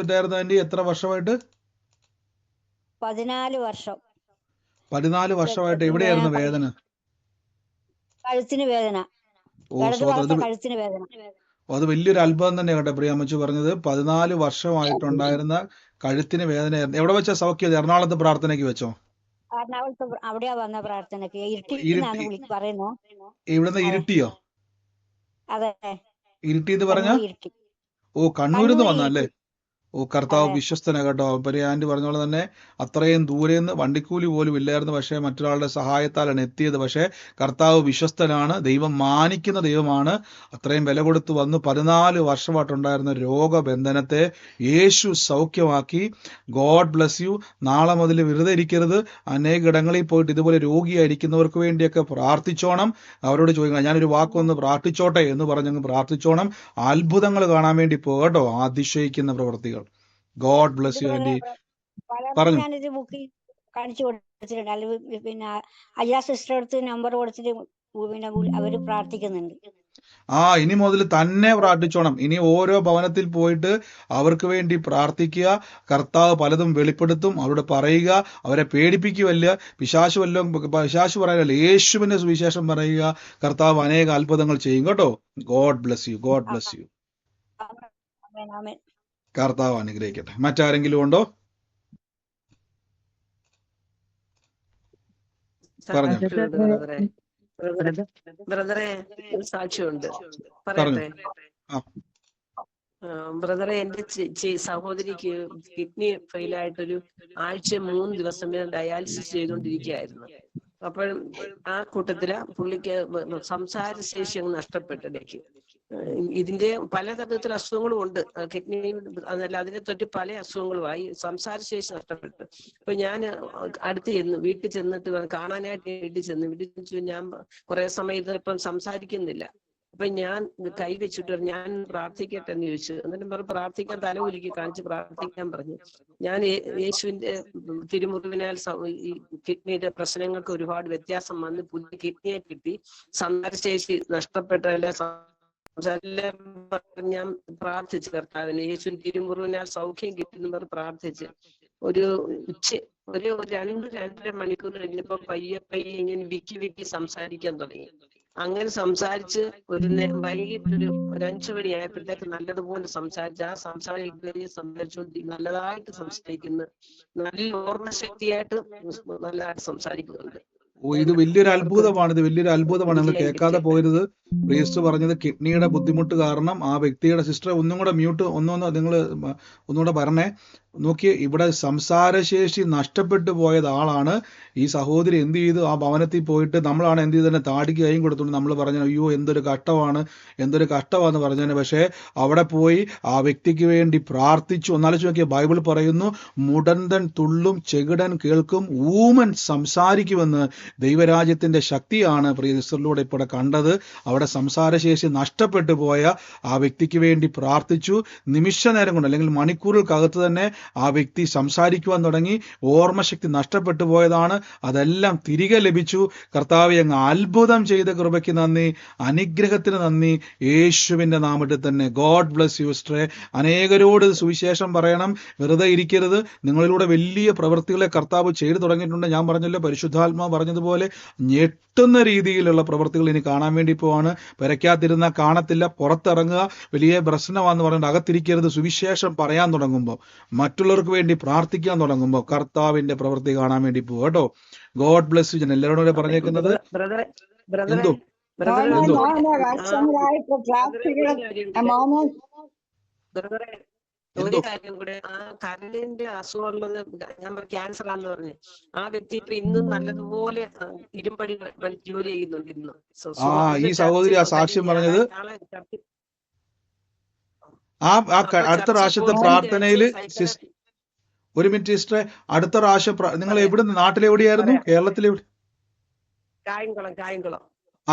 ഉണ്ടായിരുന്നു ആന്റി? എത്ര വർഷമായിട്ട്? 14 വർഷം. 14 വർഷമായിട്ട് എവിടെയായിരുന്നു വേദന? കഴുത്തിന് വേദന, ഓ ഇടത് സ്വതന്ത്രം. ഭാഗത്തെ കഴുത്തിന് വേദന. അത് വലിയൊരു അത്ഭുതം തന്നെ കേട്ടോ പ്രിയാമ്മച്ചു പറഞ്ഞത്. 14 വർഷമായിട്ടുണ്ടായിരുന്ന കഴുത്തിന് വേദനയായിരുന്നു. എവിടെ വെച്ചാ സൗഖ്യം? എറണാകുളത്ത് പ്രാർത്ഥനയ്ക്ക് വെച്ചോ? എറണാകുളത്ത് അവിടെയാ വന്ന പ്രാർത്ഥനക്ക്. ഇരുട്ടി ഇരുട്ടിന്നാന്ന് പറയുന്നു. ഇവിടുന്ന് ഇരുട്ടിയോ? അതെ, ഇരുട്ടിന്ന് പറഞ്ഞ? ഇരുട്ടി. ഓ കണ്ണൂരിന്ന് വന്നല്ലേ? ഇരുട്ടി. ഓ കർത്താവ് വിശ്വസ്തന കേട്ടോ. ആന്റി പറഞ്ഞ പോലെ തന്നെ അത്രയും ദൂരെ നിന്ന് വണ്ടിക്കൂലി പോലും ഇല്ലായിരുന്നു. പക്ഷേ മറ്റൊരാളുടെ സഹായത്താലാണ് എത്തിയത്. പക്ഷേ കർത്താവ് വിശ്വസ്തനാണ്, ദൈവം മാനിക്കുന്ന ദൈവമാണ്. അത്രയും വില കൊടുത്ത് വന്ന് 14 വർഷമായിട്ടുണ്ടായിരുന്ന രോഗബന്ധനത്തെ യേശു സൗഖ്യമാക്കി. God bless you. നാളെ മുതൽ വെറുതെ ഇരിക്കരുത്. അനേകിടങ്ങളിൽ പോയിട്ട് ഇതുപോലെ രോഗിയായിരിക്കുന്നവർക്ക് വേണ്ടിയൊക്കെ പ്രാർത്ഥിച്ചോണം. അവരോട് ചോദിക്കണം, ഞാനൊരു വാക്കൊന്ന് പ്രാർത്ഥിച്ചോട്ടെ എന്ന് പറഞ്ഞങ്ങ് പ്രാർത്ഥിച്ചോണം. അത്ഭുതങ്ങൾ കാണാൻ വേണ്ടി പോകട്ടോ. അതിശയിക്കുന്ന പ്രവൃത്തികൾ. God bless you aunty. പറഞ്ഞു. ഞാനൊരു ബുക്ക് കാണിച്ചു കൊടുത്തിട്ടുണ്ട്. അല്ലെങ്കിൽ പിന്നെ അയ്യാ സിസ്റ്റർ അടുത്ത് നമ്പർ കൊടുത്തിട്ട് പിന്നെ അവര് പ്രാർത്ഥിക്കുന്നുണ്ട്. ഇനി മുതൽ തന്നെ പ്രാർത്ഥിച്ചോണം. ഇനി ഓരോ ഭവനത്തിൽ പോയിട്ട് അവർക്ക് വേണ്ടി പ്രാർത്ഥിക്കുക. കർത്താവ് പലതും വെളിപ്പെടുത്തും. അവരോട് പറയുക, അവരെ പേടിപ്പിക്കുകയല്ല. പിശാശു പറയാനല്ല, യേശുവിന്റെ സുവിശേഷം പറയുക. കർത്താവ് അനേക അത്ഭുതങ്ങൾ ചെയ്യും കേട്ടോ. God bless U. God bless U. കർത്താവ് അനുഗ്രഹിക്കട്ടെ. മറ്റാരെങ്കിലും ഉണ്ടോ? പറഞ്ഞു. ബ്രദറെ സാക്ഷ്യമുണ്ട്, പറയട്ടെ? ബ്രദറെ, എന്റെ സഹോദരിക്ക് കിഡ്നി ഫെയിലായിട്ടൊരു ആഴ്ച 3 ദിവസം ഡയാലിസിസ് ചെയ്തുകൊണ്ടിരിക്കുകയായിരുന്നു. അപ്പോൾ ആ കൂട്ടത്തില് പുള്ളിക്ക് സംസാരശേഷി അങ്ങ് നഷ്ടപ്പെട്ടതിലേക്ക്. ഇതിന്റെ പലതരത്തിൽ അസുഖങ്ങളും ഉണ്ട്. കിഡ്നി അതല്ല, അതിനെ തൊട്ട് പല അസുഖങ്ങളുമായി സംസാരശേഷി നഷ്ടപ്പെട്ടു. അപ്പൊ ഞാൻ വീട്ടിൽ ചെന്നിട്ട് കാണാനായിട്ട് വീട്ടിൽ ചെന്നു. ഞാൻ കുറെ സമയത്ത് ഇപ്പം സംസാരിക്കുന്നില്ല. അപ്പൊ ഞാൻ കൈ വെച്ചിട്ട് ഞാൻ പ്രാർത്ഥിക്കട്ടെ എന്ന് ചോദിച്ചു. എന്നിട്ട് പറഞ്ഞു പ്രാർത്ഥിക്കാൻ, തല ഉരുക്കി കാണിച്ച് പ്രാർത്ഥിക്കാൻ പറഞ്ഞു. ഞാൻ യേശുവിന്റെ തിരുമുറിവിനാൽ ഈ കിഡ്നിയുടെ പ്രശ്നങ്ങൾക്ക് ഒരുപാട് വ്യത്യാസം വന്ന് പുതിയ കിഡ്നിയെ കിട്ടി. സംസാരശേഷി നഷ്ടപ്പെട്ടതിലെ ഞാൻ പ്രാർത്ഥിച്ചു കർത്താവിന്. യേശു തിരുമുറിവിനാൽ സൗഖ്യം കിട്ടുന്നവർ പ്രാർത്ഥിച്ച് ഒരു 2-2.5 മണിക്കൂർ കഴിഞ്ഞപ്പോ പയ്യെ ഇങ്ങനെ വിക്കി സംസാരിക്കാൻ തുടങ്ങി. അങ്ങനെ സംസാരിച്ച് വൈകിട്ടൊരു 5 മണിയായപ്പോഴത്തേക്ക് നല്ലതുപോലെ സംസാരിച്ച് ആ സംസാരിച്ചുകൊണ്ട് നല്ലതായിട്ട് സംസാരിക്കുന്നു. നല്ല ഓർമ്മശക്തിയായിട്ട് നല്ലതായിട്ട് സംസാരിക്കുന്നുണ്ട്. ഇത് വലിയൊരു അത്ഭുതമാണ്. നിങ്ങൾ കേൾക്കാതെ പോകരുത്. പ്രീസ്റ്റ് പറഞ്ഞത് കിഡ്നിയുടെ ബുദ്ധിമുട്ട് കാരണം ആ വ്യക്തിയുടെ സിസ്റ്റർ ഒന്നും കൂടെ നിങ്ങൾ ഒന്നുകൂടെ പറഞ്ഞേ. നോക്കിയേ, ഇവിടെ സംസാരശേഷി നഷ്ടപ്പെട്ടു പോയത് ആളാണ്. ഈ സഹോദരി എന്ത് ചെയ്തു? ആ ഭവനത്തിൽ പോയിട്ട് നമ്മളാണ് എന്ത് ചെയ്ത് തന്നെ താടിക്ക് കൈയും കൊടുത്തുകൊണ്ട് നമ്മൾ പറഞ്ഞു, അയ്യോ എന്തൊരു കഷ്ടമാണെന്ന് പറഞ്ഞതിന്. പക്ഷേ അവിടെ പോയി ആ വ്യക്തിക്ക് വേണ്ടി പ്രാർത്ഥിച്ചു. ഒന്നാലോചിച്ച് നോക്കിയ, ബൈബിൾ പറയുന്നു, മുടന്തൻ തുള്ളും, ചെകിടൻ കേൾക്കും, ഊമൻ സംസാരിക്കുമെന്ന്. ദൈവരാജ്യത്തിന്റെ ശക്തിയാണ് പ്രിയസിസ്റ്ററിലൂടെ ഇപ്പോൾ കണ്ടത്. അവിടെ സംസാരശേഷി നഷ്ടപ്പെട്ടു പോയ ആ വ്യക്തിക്ക് വേണ്ടി പ്രാർത്ഥിച്ചു. നിമിഷ നേരം കൊണ്ട് അല്ലെങ്കിൽ മണിക്കൂറുകൾക്കകത്ത് തന്നെ ആ വ്യക്തി സംസാരിക്കുവാൻ തുടങ്ങി. ഓർമ്മശക്തി നഷ്ടപ്പെട്ടു പോയതാണ്, അതെല്ലാം തിരികെ ലഭിച്ചു. കർത്താവേ, അങ്ങ് അത്ഭുതം ചെയ്ത കൃപയ്ക്ക് നന്ദി, അനുഗ്രഹത്തിന് നന്ദി, യേശുവിന്റെ നാമത്തിൽ തന്നെ. ഗോഡ് ബ്ലസ് യു സിസ്റ്ററെ. അനേകരോട് സുവിശേഷം പറയണം, വെറുതെ ഇരിക്കരുത്. നിങ്ങളിലൂടെ വലിയ പ്രവൃത്തികളെ കർത്താവ് ചെയ്തു തുടങ്ങിയിട്ടുണ്ട്. ഞാൻ പറഞ്ഞല്ലോ, പരിശുദ്ധാത്മാ പറഞ്ഞതുപോലെ ഞെട്ടുന്ന രീതിയിലുള്ള പ്രവൃത്തികൾ ഇനി കാണാൻ വേണ്ടി പോവാണ്. പെരയ്ക്കാതിരുന്നാൽ കാണത്തില്ല, പുറത്തിറങ്ങുക. വലിയ പ്രശ്നമാണെന്ന് പറഞ്ഞിട്ട് അകത്തിരിക്കരുത്. സുവിശേഷം പറയാൻ തുടങ്ങുമ്പോൾ, മറ്റുള്ളവർക്ക് വേണ്ടി പ്രാർത്ഥിക്കാൻ തുടങ്ങുമ്പോൾ കർത്താവിന്റെ പ്രവൃത്തി കാണാൻ വേണ്ടി പോകും കേട്ടോ. God bless U. ഞാൻ എല്ലാവരോടും പറഞ്ഞേക്കുന്നത് എന്തോ ഒരു കാര്യം കൂടെ, ആ കരളിന്റെ അസുഖമുള്ളത് ഞാൻ ക്യാൻസർ ആണെന്ന് പറഞ്ഞു. ആ വ്യക്തി ഇപ്പൊ ഇന്നും നല്ലതുപോലെ ഇരുമ്പടി ജോലി ചെയ്യുന്നുണ്ട്. ഇന്ന് ഈ സഹോദരി ആ സാക്ഷ്യം പറഞ്ഞത് അടുത്ത പ്രാവശ്യത്തെ പ്രാർത്ഥനയില് ഒരു മിനിറ്റ് സിസ്റ്ററെ, അടുത്ത പ്രാവശ്യം നിങ്ങൾ എവിടെ, നാട്ടിലെവിടെയായിരുന്നു? കേരളത്തിലെവിടെ? കായംകുളം.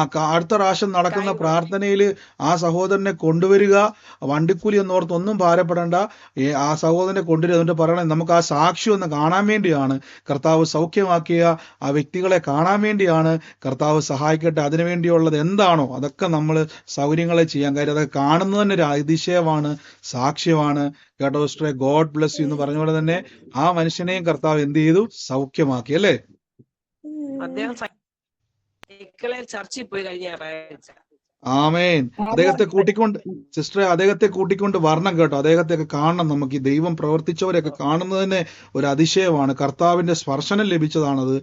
അടുത്ത പ്രാവശ്യം നടക്കുന്ന കായംകുളം. പ്രാർത്ഥനയിൽ ആ സഹോദരനെ കൊണ്ടുവരിക. വണ്ടിക്കൂലി എന്നോർത്ത് ഒന്നും ഭാരപ്പെടേണ്ട. ആ സഹോദരനെ കൊണ്ടുവരിക. എന്നിട്ട് പറയണേ, നമുക്ക് ആ സാക്ഷി ഒന്ന് കാണാൻ വേണ്ടിയാണ് കർത്താവ് സൗഖ്യമാക്കിയ ആ വ്യക്തികളെ കാണാൻ വേണ്ടിയാണ് കർത്താവ് സഹായിക്കട്ടെ. അതിനു വേണ്ടിയുള്ളത് എന്താണോ അതൊക്കെ നമ്മൾ സൗകര്യങ്ങളെ ചെയ്യാൻ. കാര്യം അതൊക്കെ കാണുന്നത് തന്നെ ഒരു അതിശയമാണ്, സാക്ഷ്യമാണ്. കേട്ടോ സിസ്റ്ററെ? ഗോഡ് ബ്ലെസ് യു എന്ന് പറഞ്ഞ പോലെ തന്നെ ആ മനുഷ്യനെയും കർത്താവ് എന്ത് ചെയ്തു? സൗഖ്യമാക്കി അല്ലേ? അദ്ദേഹം സൈക്കിളിൽ ചർച്ചിൽ പോയി കഴിഞ്ഞ ഞായറാഴ്ച. ആമേൻ. അദ്ദേഹത്തെ കൂട്ടിക്കൊണ്ട് സിസ്റ്ററെ, അദ്ദേഹത്തെ കൂട്ടിക്കൊണ്ട് വരണം കേട്ടോ. അദ്ദേഹത്തെയൊക്കെ കാണണം. നമുക്ക് ഈ ദൈവം പ്രവർത്തിച്ചവരെയൊക്കെ കാണുന്നത് തന്നെ ഒരു അതിശയമാണ്. കർത്താവിന്റെ സ്പർശനം ലഭിച്ചതാണത്.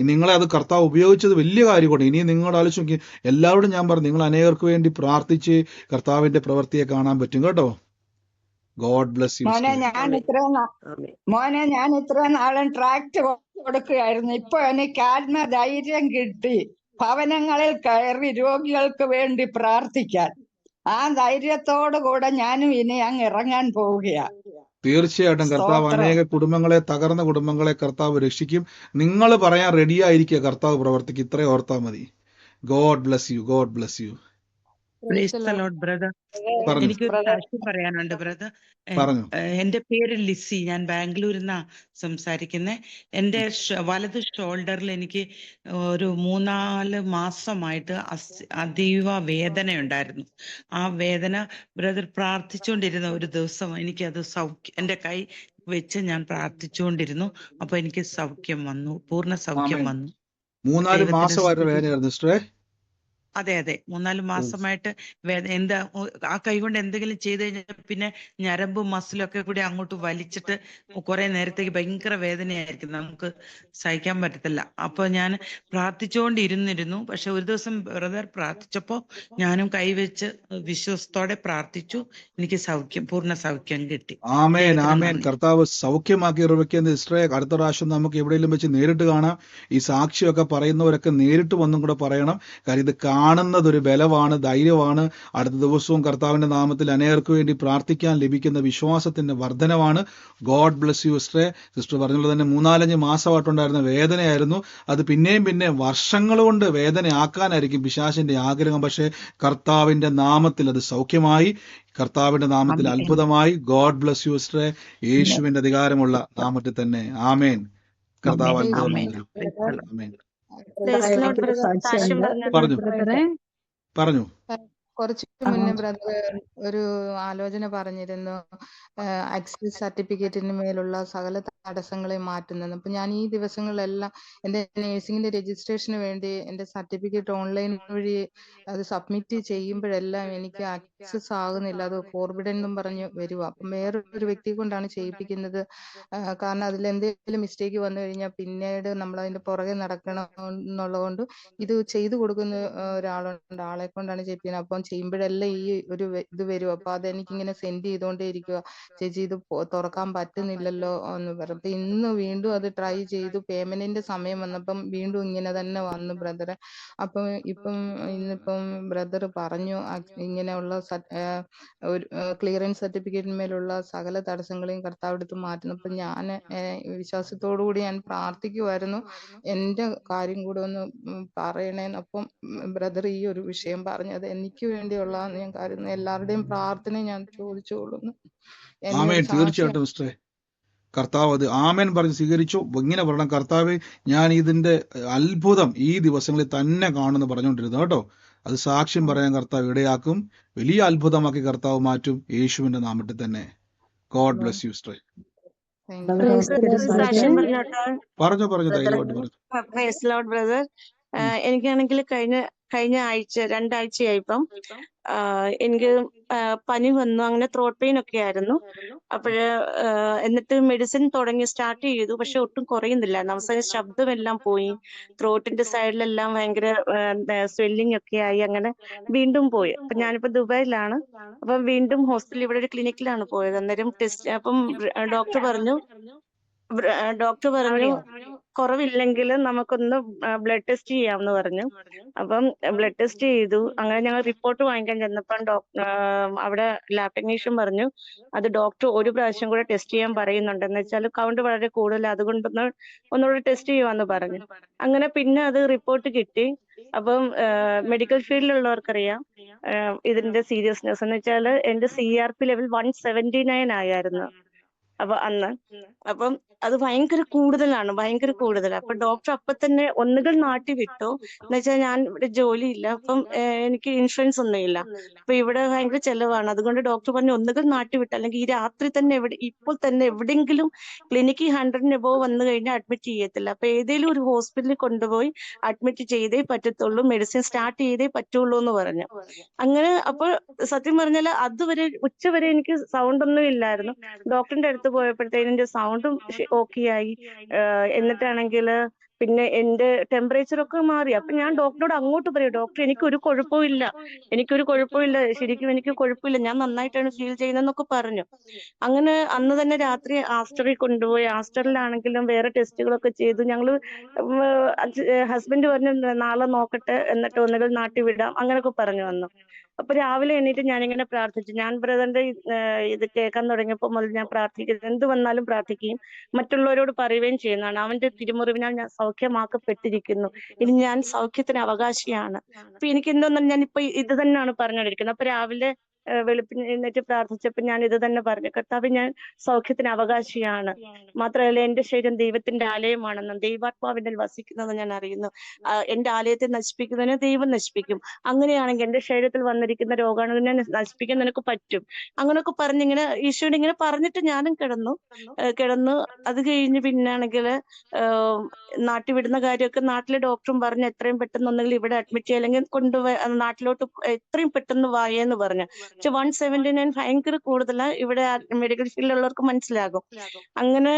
നിങ്ങളെ അത് കർത്താവ് ഉപയോഗിച്ചത് വലിയ കാര്യമാണ്. ഇനി നിങ്ങളുടെ ആലോചിച്ച് നോക്കി, എല്ലാവരോടും ഞാൻ പറഞ്ഞു, നിങ്ങൾ അനേകർക്ക് വേണ്ടി പ്രാർത്ഥിച്ച് കർത്താവിന്റെ പ്രവൃത്തിയെ കാണാൻ പറ്റും കേട്ടോ. God bless you. മോനെ ഞാൻ ഇത്ര നാളും ട്രാക്ട് കൊടുക്കുകയായിരുന്നു. ഇപ്പൊ എനിക്ക് ആത്മധൈര്യം കിട്ടി ഭവനങ്ങളിൽ കയറി രോഗികൾക്ക് വേണ്ടി പ്രാർത്ഥിക്കാൻ. ആ ധൈര്യത്തോടു കൂടെ ഞാനും ഇനി അങ്ങ് ഇറങ്ങാൻ പോവുകയാ. തീർച്ചയായിട്ടും കർത്താവ് അനേക കുടുംബങ്ങളെ, തകർന്ന കുടുംബങ്ങളെ കർത്താവ് രക്ഷിക്കും. നിങ്ങൾ പറയാൻ റെഡിയായിരിക്കുക, കർത്താവ് പ്രവർത്തിക്കും. ഇത്രയും ഓർത്താൽ മതി. God bless you. God bless you. എനിക്കൊരു സാക്ഷി പറയാനുണ്ട് ബ്രദർ. പറഞ്ഞു. എന്റെ പേര് ലിസി. ഞാൻ ബാംഗ്ലൂരിൽ നിന്നാ സംസാരിക്കുന്നത്. എന്റെ വലത് ഷോൾഡറിൽ എനിക്ക് ഒരു 3-4 മാസമായിട്ട് അതീവ വേദന ഉണ്ടായിരുന്നു. ആ വേദന ബ്രദർ പ്രാർത്ഥിച്ചുകൊണ്ടിരുന്ന ഒരു ദിവസം എനിക്കത് എന്റെ കൈ വെച്ച് ഞാൻ പ്രാർത്ഥിച്ചുകൊണ്ടിരുന്നു. അപ്പൊ എനിക്ക് സൗഖ്യം വന്നു, പൂർണ്ണ സൗഖ്യം വന്നു. 3-4 മാസമായിട്ട് വേദനയായിരുന്നു സിസ്റ്ററെ? അതെ 3-4 മാസമായിട്ട് എന്താ ആ കൈ കൊണ്ട് എന്തെങ്കിലും ചെയ്ത് കഴിഞ്ഞാൽ പിന്നെ ഞരമ്പും മസിലൊക്കെ കൂടി അങ്ങോട്ട് വലിച്ചിട്ട് കുറെ നേരത്തേക്ക് ഭയങ്കര വേദനയായിരിക്കും, നമുക്ക് സഹിക്കാൻ പറ്റത്തില്ല. അപ്പൊ ഞാൻ പ്രാർത്ഥിച്ചുകൊണ്ടിരുന്നിരുന്നു. പക്ഷെ ഒരു ദിവസം ബ്രദർ പ്രാർത്ഥിച്ചപ്പോ ഞാനും കൈവച്ച് വിശ്വാസത്തോടെ പ്രാർത്ഥിച്ചു. എനിക്ക് പൂർണ്ണ സൗഖ്യം കിട്ടി. ആമേൻ, ആമേൻ. കർത്താവ് സൗഖ്യമാക്കി ഇറവയ്ക്കുന്ന സിസ്റ്ററെ, അടുത്ത പ്രാവശ്യം നമുക്ക് എവിടെയെങ്കിലും വെച്ച് നേരിട്ട് കാണാം. ഈ സാക്ഷിയൊക്കെ പറയുന്നവരൊക്കെ നേരിട്ട് വന്നും കൂടെ പറയണം. കാര്യം ഇത് കാണുന്നത് ഒരു ബലമാണ്, ധൈര്യമാണ്. അടുത്ത ദിവസവും കർത്താവിന്റെ നാമത്തിൽ അനേകർക്ക് വേണ്ടി പ്രാർത്ഥിക്കാൻ ലഭിക്കുന്ന വിശ്വാസത്തിന്റെ വർധനവാണ്. ഗോഡ് ബ്ലെസ് യു സിസ്റ്ററെ. സിസ്റ്റർ പറഞ്ഞത് തന്നെ 3-4 മാസമായിട്ടുണ്ടായിരുന്ന വേദനയായിരുന്നു. അത് പിന്നെയും വർഷങ്ങൾ കൊണ്ട് വേദനയാക്കാനായിരിക്കും പിശാചിന്റെ ആഗ്രഹം. പക്ഷേ കർത്താവിന്റെ നാമത്തിൽ അത് സൗഖ്യമായി, കർത്താവിന്റെ നാമത്തിൽ അത്ഭുതമായി. ഗോഡ് ബ്ലെസ് യു സിസ്റ്ററെ. യേശുവിന്റെ അധികാരമുള്ള നാമത്തിൽ തന്നെ. ആമേൻ. കർത്താവ് അത്ഭുതം ചെയ്യും. ആമേൻ. പറഞ്ഞു. കുറച്ച് മുന്നേ ബ്രദർ ഒരു ആലോചന പറഞ്ഞിരുന്നു, ആക്സിസ് സർട്ടിഫിക്കറ്റിന് മേലുള്ള സകല തടസ്സങ്ങളെ മാറ്റുന്നത്. അപ്പൊ ഞാൻ ഈ ദിവസങ്ങളിലെല്ലാം എന്റെ നേഴ്സിംഗിന്റെ രജിസ്ട്രേഷന് വേണ്ടി എന്റെ സർട്ടിഫിക്കറ്റ് ഓൺലൈൻ വഴി അത് സബ്മിറ്റ് ചെയ്യുമ്പോഴെല്ലാം എനിക്ക് ആക്സസ് ആകുന്നില്ല. അത് ഫോർബിഡൻ എന്നും പറഞ്ഞു വരുക. അപ്പം വേറൊരു വ്യക്തിയെ കൊണ്ടാണ് ചെയ്യിപ്പിക്കുന്നത്. കാരണം അതിൽ എന്തെങ്കിലും മിസ്റ്റേക്ക് വന്നു കഴിഞ്ഞാൽ പിന്നീട് നമ്മൾ അതിന്റെ പുറകെ നടക്കണം എന്നുള്ളതുകൊണ്ട് ഇത് ചെയ്തു കൊടുക്കുന്ന ഒരാളുണ്ട്, ആളെ കൊണ്ടാണ് ചെയ്യിപ്പിക്കുന്നത്. അപ്പം ചെയ്യുമ്പോഴെല്ലാം ഈ ഒരു ഇത് വരും. അപ്പൊ അതെനിക്കിങ്ങനെ സെൻഡ് ചെയ്തോണ്ടേ ഇരിക്കുക, ചേച്ചി ഇത് തുറക്കാൻ പറ്റുന്നില്ലല്ലോ എന്ന് പറഞ്ഞു. അപ്പൊ ഇന്ന് വീണ്ടും അത് ട്രൈ ചെയ്തു. പേയ്മെന്റിന്റെ സമയം വന്നപ്പം വീണ്ടും ഇങ്ങനെ തന്നെ വന്നു ബ്രദറെ. അപ്പം ഇന്നിപ്പം ബ്രദർ പറഞ്ഞു ഇങ്ങനെയുള്ള ഒരു ക്ലിയറൻസ് സർട്ടിഫിക്കറ്റിന്മേലുള്ള സകല തടസ്സങ്ങളെയും കർത്താവ് എടുത്ത് മാറ്റുന്നു. അപ്പൊ ഞാൻ വിശ്വാസത്തോടു കൂടി ഞാൻ പ്രാർത്ഥിക്കുമായിരുന്നു, എന്റെ കാര്യം കൂടെ ഒന്ന് പറയണേന്ന്. അപ്പം ബ്രദർ ഈ ഒരു വിഷയം പറഞ്ഞത് എനിക്ക് വേണ്ടിയുള്ള ഞാൻ കാര്യം എല്ലാവരുടെയും പ്രാർത്ഥന ഞാൻ ചോദിച്ചുകൊള്ളുന്നു. ആമേൻ. തീർച്ചയായിട്ടും സിസ്റ്ററെ, കർത്താവ് അത് ആമേൻ പറഞ്ഞ് സ്വീകരിച്ചു. ഇങ്ങനെ പറയണം, കർത്താവ് ഞാൻ ഇതിന്റെ അത്ഭുതം ഈ ദിവസങ്ങളിൽ തന്നെ കാണുമെന്ന് പറഞ്ഞുകൊണ്ടിരുന്നു കേട്ടോ. അത് സാക്ഷ്യം പറയാൻ കർത്താവ് ഇടയാക്കും. വലിയ അത്ഭുതമാക്കി കർത്താവ് മാറ്റും, യേശുവിന്റെ നാമത്തിൽ തന്നെ. ഗോഡ് ബ്ലെസ് യു സിസ്റ്ററെ. പറഞ്ഞു ധൈര്യമായിട്ട് പറഞ്ഞു. ബ്രദർ, എനിക്കാണെങ്കിൽ കഴിഞ്ഞ ആഴ്ച 2 ആഴ്ചയായിപ്പം എനിക്ക് പനി വന്നു, അങ്ങനെ ത്രോട്ട് പെയിൻ ഒക്കെ ആയിരുന്നു. എന്നിട്ട് മെഡിസിൻ സ്റ്റാർട്ട് ചെയ്തു, പക്ഷെ ഒട്ടും കുറയുന്നില്ലായിരുന്നു. അവസാനം ശബ്ദമെല്ലാം പോയി, ത്രോട്ടിന്റെ സൈഡിലെല്ലാം ഭയങ്കര സ്വെല്ലിംഗ് ഒക്കെ ആയി, അങ്ങനെ വീണ്ടും പോയി. അപ്പൊ ഞാനിപ്പോ ദുബായിലാണ്. അപ്പം വീണ്ടും ഹോസ്പിറ്റലിൽ ഇവിടെ ഒരു ക്ലിനിക്കിലാണ് പോയത്. അന്നേരം അപ്പം ഡോക്ടർ പറഞ്ഞു കുറവില്ലെങ്കിൽ നമുക്കൊന്ന് ബ്ലഡ് ടെസ്റ്റ് ചെയ്യാമെന്ന് പറഞ്ഞു. അപ്പം ബ്ലഡ് ടെസ്റ്റ് ചെയ്തു. അങ്ങനെ ഞങ്ങൾ റിപ്പോർട്ട് വാങ്ങിക്കാൻ ചെന്നപ്പം അവിടെ ലാബ് ടെക്നീഷ്യൻ പറഞ്ഞു അത് ഡോക്ടർ ഒരു പ്രാവശ്യം കൂടെ ടെസ്റ്റ് ചെയ്യാൻ പറയുന്നുണ്ട്, എന്ന് വെച്ചാൽ കൗണ്ട് വളരെ കൂടുതൽ, അതുകൊണ്ടൊന്നുകൂടെ ടെസ്റ്റ് ചെയ്യുവാന്ന് പറഞ്ഞു. അങ്ങനെ പിന്നെ അത് റിപ്പോർട്ട് കിട്ടി. അപ്പം മെഡിക്കൽ ഫീൽഡിലുള്ളവർക്കറിയാം ഇതിന്റെ സീരിയസ്നെസ് എന്ന് വെച്ചാൽ എന്റെ CRP ലെവൽ 179 ആയിരുന്നു അപ്പൊ അന്ന്. അപ്പം അത് ഭയങ്കര കൂടുതലാണ്. അപ്പൊ ഡോക്ടർ അപ്പൊ തന്നെ ഒന്നുകിൽ നാട്ടി വിട്ടു, എന്ന് വെച്ചാൽ ഞാൻ ഇവിടെ ജോലിയില്ല, അപ്പം എനിക്ക് ഇൻഷുറൻസ് ഒന്നും ഇല്ല, അപ്പൊ ഇവിടെ ഭയങ്കര ചെലവാണ്. അതുകൊണ്ട് ഡോക്ടർ പറഞ്ഞു ഒന്നുകിൽ നാട്ടി വിട്ടു, അല്ലെങ്കിൽ ഈ രാത്രി തന്നെ ഇപ്പോൾ തന്നെ എവിടെയെങ്കിലും ക്ലിനിക്കിൽ 100 എബോവ് വന്നു കഴിഞ്ഞാൽ അഡ്മിറ്റ് ചെയ്യത്തില്ല, അപ്പൊ ഏതെങ്കിലും ഒരു ഹോസ്പിറ്റലിൽ കൊണ്ടുപോയി അഡ്മിറ്റ് ചെയ്തേ പറ്റത്തുള്ളൂ, മെഡിസിൻ സ്റ്റാർട്ട് ചെയ്തേ പറ്റുള്ളൂ എന്ന് പറഞ്ഞു. അങ്ങനെ അപ്പോൾ സത്യം പറഞ്ഞാൽ അതുവരെ ഉച്ചവരെ എനിക്ക് സൗണ്ട് ഒന്നും ഇല്ലായിരുന്നു. ഡോക്ടറിന്റെ അടുത്ത് പോയപ്പോഴത്തേനും എന്റെ സൗണ്ടും ഓക്കെ ആയി. എന്നിട്ടാണെങ്കിൽ പിന്നെ എന്റെ ടെമ്പറേച്ചർ ഒക്കെ മാറി. അപ്പൊ ഞാൻ ഡോക്ടറോട് അങ്ങോട്ട് പറയും, ഡോക്ടർ എനിക്കൊരു കുഴപ്പമില്ല, ശരിക്കും എനിക്ക് കുഴപ്പമില്ല, ഞാൻ നന്നായിട്ടാണ് ഫീൽ ചെയ്യുന്നതെന്നൊക്കെ പറഞ്ഞു. അങ്ങനെ അന്ന് തന്നെ രാത്രി ആസ്റ്ററിൽ കൊണ്ടുപോയി. ആസ്റ്ററിലാണെങ്കിലും വേറെ ടെസ്റ്റുകളൊക്കെ ചെയ്തു. ഞങ്ങള് ഹസ്ബൻഡ് പറഞ്ഞു നാളെ നോക്കട്ടെ, എന്നിട്ട് ഒന്നുകിൽ നാട്ടിൽ വിടാം അങ്ങനെയൊക്കെ പറഞ്ഞു വന്നു. അപ്പൊ രാവിലെ എണീറ്റ് ഞാനിങ്ങനെ പ്രാർത്ഥിച്ചു. ഞാൻ ബ്രദറിന്റെ ഇത് കേൾക്കാൻ തുടങ്ങിയപ്പോൾ മുതൽ ഞാൻ പ്രാർത്ഥിക്കുന്നത്, എന്ത് വന്നാലും പ്രാർത്ഥിക്കുകയും മറ്റുള്ളവരോട് പറയുകയും ചെയ്യുന്നതാണ്. അവന്റെ തിരുമുറിവിനാൽ ഞാൻ സൗഖ്യമാക്കപ്പെട്ടിരിക്കുന്നു, ഇനി ഞാൻ സൗഖ്യത്തിന് അവകാശിയാണ്. അപ്പൊ എനിക്ക് എന്തോന്നും ഞാനിപ്പോ ഇത് തന്നെയാണ് പറഞ്ഞുകൊണ്ടിരിക്കുന്നത്. അപ്പൊ രാവിലെ വെളുപ്പിന് എഴുന്നേറ്റ് പ്രാർത്ഥിച്ചപ്പോ ഞാൻ ഇത് തന്നെ പറഞ്ഞു, കർത്താവ് ഞാൻ സൗഖ്യത്തിന് അവകാശിയാണ്, മാത്രമല്ല എന്റെ ശരീരം ദൈവത്തിന്റെ ആലയമാണെന്നും ദൈവാത്മാവിന്റെ വസിക്കുന്നതെന്ന് ഞാൻ അറിയുന്നു. എന്റെ ആലയത്തെ നശിപ്പിക്കുന്നതിനെ ദൈവം നശിപ്പിക്കും. അങ്ങനെയാണെങ്കിൽ എന്റെ ശരീരത്തിൽ വന്നിരിക്കുന്ന രോഗാണുവിനെ നശിപ്പിക്കാൻ നിനക്ക് പറ്റും. അങ്ങനെയൊക്കെ പറഞ്ഞിങ്ങനെ ഈശോയോട് ഇങ്ങനെ പറഞ്ഞിട്ട് ഞാനും കിടന്നു. അത് കഴിഞ്ഞ് പിന്നാണെങ്കിൽ നാട്ടിൽ വിടുന്ന കാര്യമൊക്കെ നാട്ടിലെ ഡോക്ടറും പറഞ്ഞു എത്രയും പെട്ടെന്ന് ഒന്നെങ്കിൽ ഇവിടെ അഡ്മിറ്റ് ചെയ്യുക, അല്ലെങ്കിൽ കൊണ്ടുപോയി നാട്ടിലോട്ട് എത്രയും പെട്ടെന്ന് വായെന്ന് പറഞ്ഞു. പക്ഷെ 179 ഭയങ്കര കൂടുതലാണ്, ഇവിടെ മെഡിക്കൽ ഫീൽഡിലുള്ളവർക്ക് മനസ്സിലാകും. അങ്ങനെ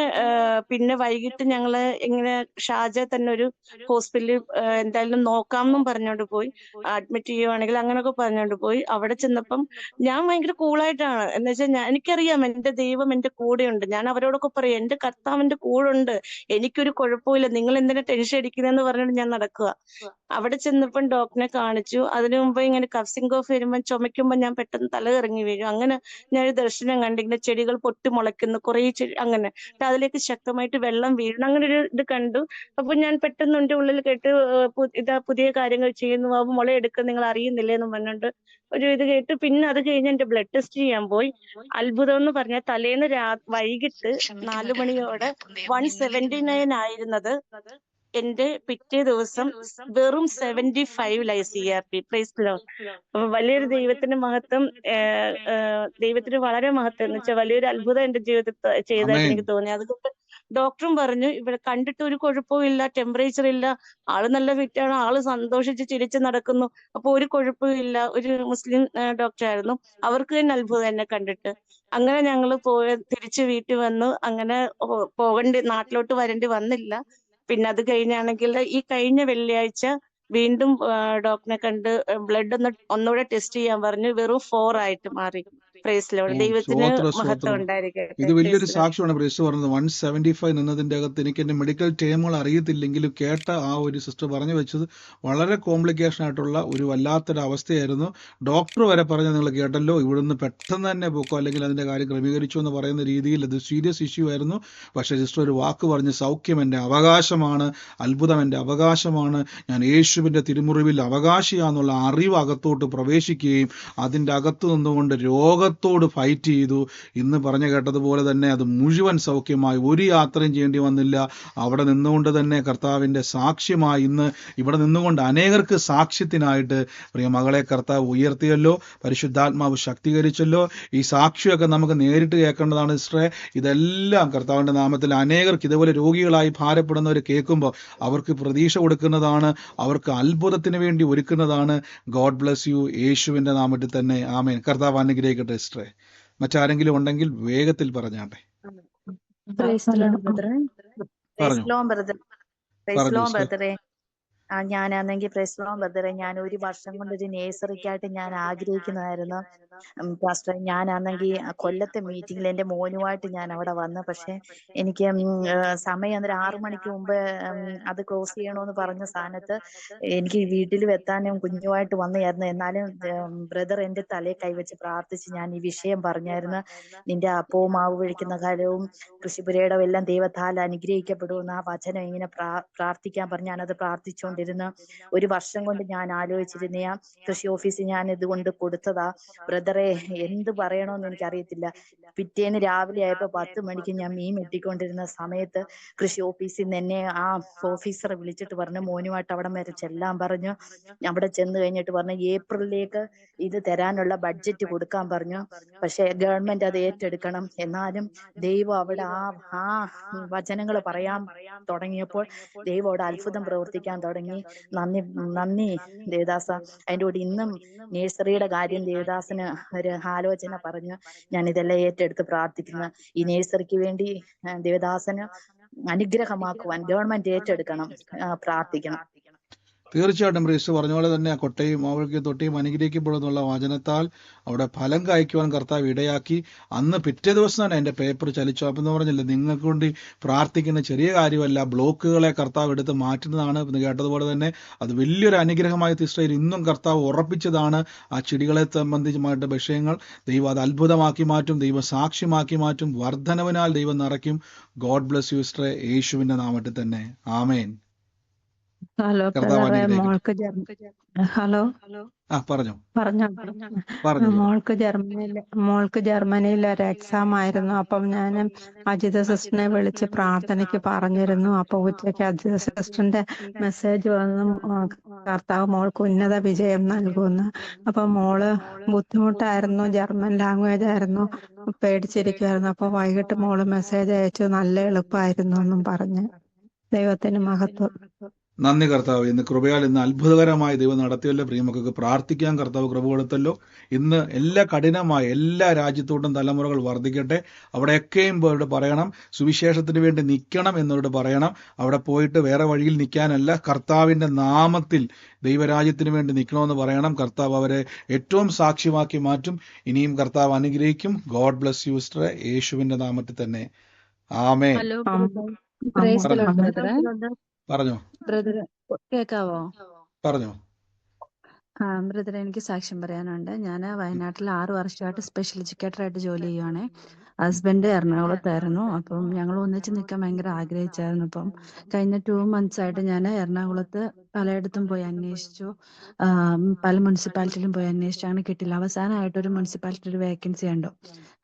പിന്നെ വൈകിട്ട് ഞങ്ങള് ഇങ്ങനെ ഷാർജ തന്നെ ഒരു ഹോസ്പിറ്റലിൽ എന്തായാലും നോക്കാമെന്നും പറഞ്ഞോണ്ട് പോയി, അഡ്മിറ്റ് ചെയ്യുവാണെങ്കിൽ അങ്ങനെയൊക്കെ പറഞ്ഞോണ്ട് പോയി. അവിടെ ചെന്നപ്പം ഞാൻ ഭയങ്കര കൂളായിട്ടാണ്, എന്ന് വെച്ചാൽ എനിക്കറിയാം എന്റെ ദൈവം എന്റെ കൂടെയുണ്ട്. ഞാൻ അവരോടൊക്കെ പറയും എന്റെ കർത്താവിന്റെ കൂടെ ഉണ്ട്, എനിക്കൊരു കുഴപ്പമില്ല, നിങ്ങൾ എന്തിനാ ടെൻഷൻ അടിക്കുന്നതെന്ന് പറഞ്ഞിട്ട് ഞാൻ നടക്കുക. അവിടെ ചെന്നപ്പം ഡോക്ടറിനെ കാണിച്ചു. അതിനു മുമ്പ് ഇങ്ങനെ കഫ്സിംഗ് കോഫ് വരുമ്പോൾ ചുമയ്ക്കുമ്പോൾ ഞാൻ പെട്ടെന്ന് തല ഇറങ്ങി വീഴും. അങ്ങനെ ഞാനൊരു ദർശനം കണ്ടു, ഇങ്ങനെ ചെടികൾ പൊട്ടി മുളയ്ക്കുന്നു കുറേ ചെടി, അങ്ങനെ അതിലേക്ക് ശക്തമായിട്ട് വെള്ളം വീഴുന്നു, അങ്ങനെ ഒരു ഇത് കണ്ടു. അപ്പൊ ഞാൻ പെട്ടെന്ന് എന്റെ ഉള്ളിൽ കേട്ട് പുതിയ കാര്യങ്ങൾ ചെയ്യുന്നു, അപ്പൊ മുള എടുക്കുക നിങ്ങൾ അറിയുന്നില്ലേ എന്ന് പറഞ്ഞിട്ട് ഒരു ഇത് കേട്ട്. പിന്നെ അത് കഴിഞ്ഞ് എന്റെ ബ്ലഡ് ടെസ്റ്റ് ചെയ്യാൻ പോയി. അത്ഭുതം എന്ന് പറഞ്ഞാൽ തലേന്ന് വൈകിട്ട് 4 മണിയോടെ 179 ആയിരുന്നത് എന്റെ പിറ്റേ ദിവസം വെറും 75 CRP. Praise Lord. അപ്പൊ വലിയൊരു ദൈവത്തിന്റെ മഹത്വം, ദൈവത്തിന് വളരെ മഹത്വം എന്ന് വെച്ചാൽ വലിയൊരു അത്ഭുതം എന്റെ ജീവിതത്തിൽ ചെയ്തതായിട്ട് എനിക്ക് തോന്നി. അതുകൊണ്ട് ഡോക്ടറും പറഞ്ഞു ഇവിടെ കണ്ടിട്ട് ഒരു കുഴപ്പവും ഇല്ല, ടെമ്പറേച്ചർ ഇല്ല, ആള് നല്ല ഫിറ്റാണ്, ആള് സന്തോഷിച്ച് ചിരിച്ച് നടക്കുന്നു, അപ്പൊ ഒരു കുഴപ്പവും ഇല്ല. ഒരു മുസ്ലിം ഡോക്ടറായിരുന്നു, അവർക്ക് തന്നെ അത്ഭുതം എന്നെ കണ്ടിട്ട്. അങ്ങനെ ഞങ്ങള് തിരിച്ച് വീട്ടിൽ വന്നു. അങ്ങനെ നാട്ടിലോട്ട് വരേണ്ടി വന്നില്ല. പിന്നെ അത് കഴിഞ്ഞാണെങ്കിൽ ഈ കഴിഞ്ഞ വെള്ളിയാഴ്ച വീണ്ടും ഡോക്ടറെ കണ്ട് ബ്ലഡ് ഒന്നുകൂടെ ടെസ്റ്റ് ചെയ്യാൻ പറഞ്ഞു. വെറും 4 ആയിട്ട് മാറി. Praise lord. ദൈവത്തിന് മഹത്വം ഉണ്ടായിരിക്കട്ടെ. ഇത് വലിയൊരു സാക്ഷ്യമാണ് ബ്രേസ് പറഞ്ഞത്. 175 നിന്നതിന്റെ അകത്ത് എനിക്ക് എന്റെ മെഡിക്കൽ ടേമുകൾ അറിയത്തില്ലെങ്കിലും കേട്ട ആ ഒരു സിസ്റ്റർ പറഞ്ഞു വെച്ചത് വളരെ കോംപ്ലിക്കേഷൻ ആയിട്ടുള്ള ഒരു വല്ലാത്തൊരു അവസ്ഥയായിരുന്നു. ഡോക്ടർ വരെ പറഞ്ഞു നിങ്ങൾ കേട്ടല്ലോ, ഇവിടുന്ന് പെട്ടെന്ന് തന്നെ പോക്കോ, അല്ലെങ്കിൽ അതിന്റെ കാര്യം ക്രമീകരിച്ചു എന്ന് പറയുന്ന രീതിയിൽ അത് സീരിയസ് ഇഷ്യൂ ആയിരുന്നു. പക്ഷേ സിസ്റ്റർ ഒരു വാക്ക് പറഞ്ഞ്, സൗഖ്യം എൻ്റെ അവകാശമാണ്, അത്ഭുതം എൻ്റെ അവകാശമാണ്, ഞാൻ യേശുവിൻ്റെ തിരുമുറിവിൽ അവകാശിയാന്നുള്ള അറിവ് അകത്തോട്ട് പ്രവേശിക്കുകയും അതിൻ്റെ അകത്ത് നിന്നുകൊണ്ട് രോഗത്തോട് ഫൈറ്റ് ചെയ്തു. ഇന്ന് പറഞ്ഞു കേട്ടതുപോലെ തന്നെ അത് മുഴുവൻ സൗഖ്യമായി, ഒരു യാത്രയും ചെയ്യേണ്ടി വന്നില്ല. അവിടെ നിന്നുകൊണ്ട് തന്നെ കർത്താവിൻ്റെ സാക്ഷ്യമായി ഇന്ന് ഇവിടെ നിന്നുകൊണ്ട് അനേകർക്ക് സാക്ഷ്യത്തിനായിട്ട് പ്രിയ മകളെ കർത്താവ് ഉയർത്തിയല്ലോ, പരിശുദ്ധാത്മാവ് ശക്തീകരിച്ചല്ലോ. ഈ സാക്ഷിയൊക്കെ നമുക്ക് നേരിട്ട് കേൾക്കേണ്ടതാണ് സിസ്റ്ററെ. ഇതെല്ലാം കർത്താവിൻ്റെ നാമത്തിൽ അനേകർക്ക് ഇതുപോലെ രോഗികളായി ഭാരപ്പെടുന്നവർ കേൾക്കുമ്പോൾ അവർക്ക് പ്രതീക്ഷ കൊടുക്കുന്നതാണ്, അവർക്ക് അത്ഭുതത്തിന് വേണ്ടി ഒരുക്കുന്നതാണ്. God bless U. യേശുവിൻ്റെ നാമത്തിൽ തന്നെ ആമേൻ. കർത്താവ് അനുഗ്രഹിക്കട്ടെ സിസ്റ്ററെ. മറ്റാരെങ്കിലും ഉണ്ടെങ്കിൽ വേഗത്തിൽ പറഞ്ഞാട്ടെ. ഞാനാണെങ്കിൽ പ്രൈസ് ലോർഡ് ബ്രദറെ, ഞാൻ ഒരു വർഷം കൊണ്ട് ഒരു നേഴ്സറിക്കായിട്ട് ഞാൻ ആഗ്രഹിക്കുന്നതായിരുന്നു. പാസ്റ്റർ, ഞാനാണെങ്കിൽ കൊല്ലത്തെ മീറ്റിംഗിൽ എൻ്റെ മോനുമായിട്ട് ഞാൻ അവിടെ വന്നു. പക്ഷെ എനിക്ക് സമയം അന്നേരം 6 മണിക്ക് മുമ്പ് അത് ക്ലോസ് ചെയ്യണമെന്ന് പറഞ്ഞ സ്ഥാനത്ത് എനിക്ക് വീട്ടിൽ എത്താനും കുഞ്ഞുമായിട്ട് വന്നായിരുന്നു. എന്നാലും ബ്രദർ എൻ്റെ തലയിൽ കൈവച്ച് പ്രാർത്ഥിച്ച് ഞാൻ ഈ വിഷയം പറഞ്ഞായിരുന്നു. നിന്റെ അപ്പവും മാവ് ഒഴിക്കുന്ന കാലവും കൃഷിപുരയുടെ എല്ലാം ദൈവത്താൽ അനുഗ്രഹിക്കപ്പെടുമെന്ന് ആ വചനം ഇങ്ങനെ പ്രാർത്ഥിക്കാൻ പറഞ്ഞ് ഞാനത് പ്രാർത്ഥിച്ചുകൊണ്ടിരുന്നു. 1 വർഷം കൊണ്ട് ഞാൻ ആലോചിച്ചിരുന്ന കൃഷി ഓഫീസിൽ ഞാൻ ഇതുകൊണ്ട് കൊടുത്തതാ. ബ്രദറെ, എന്ത് പറയണമെന്ന് എനിക്കറിയത്തില്ല. പിറ്റേന്ന് രാവിലെ ആയപ്പോ 10 മണിക്ക് ഞാൻ മീൻ വെട്ടിക്കൊണ്ടിരുന്ന സമയത്ത് കൃഷി ഓഫീസിൽ നിന്ന് എന്നെ ആ ഓഫീസറെ വിളിച്ചിട്ട് പറഞ്ഞു, മോനുമായിട്ട് അവിടെ വരെ ചെല്ലാൻ പറഞ്ഞു. അവിടെ ചെന്ന് കഴിഞ്ഞിട്ട് പറഞ്ഞു, ഏപ്രിലിലേക്ക് ഇത് തരാനുള്ള ബഡ്ജറ്റ് കൊടുക്കാൻ പറഞ്ഞു. പക്ഷെ ഗവൺമെന്റ് അത് ഏറ്റെടുക്കണം. എന്നാലും ദൈവം അവിടെ ആ വചനങ്ങൾ പറയാൻ തുടങ്ങിയപ്പോൾ ദൈവം അവിടെ അത്ഭുതം പ്രവർത്തിക്കാൻ തുടങ്ങി. നന്ദി ദേവദാസ. അതിൻ്റെ കൂടി ഇന്നും നേഴ്സറിയുടെ കാര്യം ദേവദാസന് ഒരു ആലോചന പറഞ്ഞു. ഞാൻ ഇതെല്ലാം ഏറ്റെടുത്ത് പ്രാർത്ഥിക്കുന്നു. ഈ നേഴ്സറിക്ക് വേണ്ടി ദേവദാസന് അനുഗ്രഹമാക്കുവാൻ ഗവൺമെന്റ് ഏറ്റെടുക്കണം, പ്രാർത്ഥിക്കണം. തീർച്ചയായിട്ടും പ്രീസ്റ്റ് പറഞ്ഞ പോലെ തന്നെ ആ കൊട്ടയും മാവൾക്ക് തൊട്ടിയും അനുഗ്രഹിക്കപ്പെടുന്നുള്ള വചനത്താൽ അവിടെ ഫലം കായ്ക്കുവാൻ കർത്താവ് ഇടയാക്കി. അന്ന് പിറ്റേ ദിവസം തന്നെ എൻ്റെ പേപ്പർ ചലിച്ചു. അപ്പം എന്ന് പറഞ്ഞില്ലേ, നിങ്ങൾക്ക് വേണ്ടി പ്രാർത്ഥിക്കുന്ന ചെറിയ കാര്യമല്ല, ബ്ലോക്കുകളെ കർത്താവ് എടുത്ത് മാറ്റുന്നതാണ് എന്ന് കേട്ടതുപോലെ തന്നെ അത് വലിയൊരു അനുഗ്രഹമായി ഇസ്രായേൽ ഇന്നും കർത്താവ് ഉറപ്പിച്ചതാണ്. ആ ചെടികളെ സംബന്ധിച്ചുമായിട്ട് വിഷയങ്ങൾ ദൈവം അത് അത്ഭുതമാക്കി മാറ്റും, ദൈവം സാക്ഷ്യമാക്കി മാറ്റും, വർധനവിനാൽ ദൈവം നിറയ്ക്കും. ഗോഡ് ബ്ലസ് യു സിസ്റ്ററെ, യേശുവിൻ്റെ നാമത്തിൽ തന്നെ ആമേൻ. ഹലോ കർത്താവ് ബ്രദറെ, അനുഗ്രഹിക്കട്ടെ. ഹലോ പറഞ്ഞോ. മോൾക്ക് ജർമ്മനിയിൽ ഒരു എക്സാം ആയിരുന്നു. അപ്പം ഞാൻ അജിത സിസ്റ്ററിനെ വിളിച്ച് പ്രാർത്ഥനയ്ക്ക് പറഞ്ഞിരുന്നു. അപ്പൊ ഉച്ചയ്ക്ക് അജിത സിസ്റ്ററിന്റെ മെസ്സേജ് വന്നു, കർത്താവ് മോൾക്ക് ഉന്നത വിജയം നൽകുന്നു. അപ്പൊ മോള് ബുദ്ധിമുട്ടായിരുന്നു, ജർമ്മൻ ലാംഗ്വേജ് ആയിരുന്നു, പേടിച്ചിരിക്കുമായിരുന്നു. അപ്പൊ വൈകിട്ട് മോള് മെസ്സേജ് അയച്ചു, നല്ല എളുപ്പമായിരുന്നു എന്നും പറഞ്ഞ്. ദൈവത്തിന് മഹത്വം. നന്ദി കർത്താവ്. ഇന്ന് കൃപയാൽ ഇന്ന് അത്ഭുതകരമായി ദൈവം നടത്തിയല്ലോ. പ്രിയമക്കൾക്ക് പ്രാർത്ഥിക്കാൻ കർത്താവ് കൃപ കൊടുത്തല്ലോ. ഇന്ന് എല്ലാ കഠിനമായ എല്ലാ രാജ്യത്തോട്ടും തലമുറകൾ വർദ്ധിക്കട്ടെ. അവിടെയൊക്കെയും പോയിട്ട് പറയണം, സുവിശേഷത്തിന് വേണ്ടി നിൽക്കണം എന്നവരോട് പറയണം. അവിടെ പോയിട്ട് വേറെ വഴിയിൽ നിൽക്കാനല്ല, കർത്താവിൻ്റെ നാമത്തിൽ ദൈവരാജ്യത്തിന് വേണ്ടി നിൽക്കണമെന്ന് പറയണം. കർത്താവ് അവരെ ഏറ്റവും സാക്ഷ്യമാക്കി മാറ്റും. ഇനിയും കർത്താവ് അനുഗ്രഹിക്കും. ഗോഡ് ബ്ലസ് യു സിസ്റ്ററെ, യേശുവിൻ്റെ നാമത്തിൽ തന്നെ ആമേൻ. പറഞ്ഞോ കേക്കാവോ? പറഞ്ഞോ. ബ്രദറെ, എനിക്ക് സാക്ഷ്യം പറയാനുണ്ട്. ഞാൻ വയനാട്ടിൽ 6 വർഷമായിട്ട് സ്പെഷ്യൽ എഡ്യൂക്കേറ്റർ ആയിട്ട് ജോലി ചെയ്യുവാണ്. ഹസ്ബൻഡ് എറണാകുളത്തായിരുന്നു. അപ്പം ഞങ്ങൾ ഒന്നിച്ച് നിൽക്കാൻ ഭയങ്കര ആഗ്രഹിച്ചായിരുന്നു. അപ്പം കഴിഞ്ഞ 2 months ആയിട്ട് ഞാൻ എറണാകുളത്ത് പലയിടത്തും പോയി അന്വേഷിച്ചു, പല മുനിസിപ്പാലിറ്റിയിലും പോയി അന്വേഷിച്ചു. അങ്ങനെ കിട്ടില്ല. അവസാനമായിട്ട് ഒരു മുനിസിപ്പാലിറ്റി ഒരു വേക്കൻസി ഉണ്ടോ,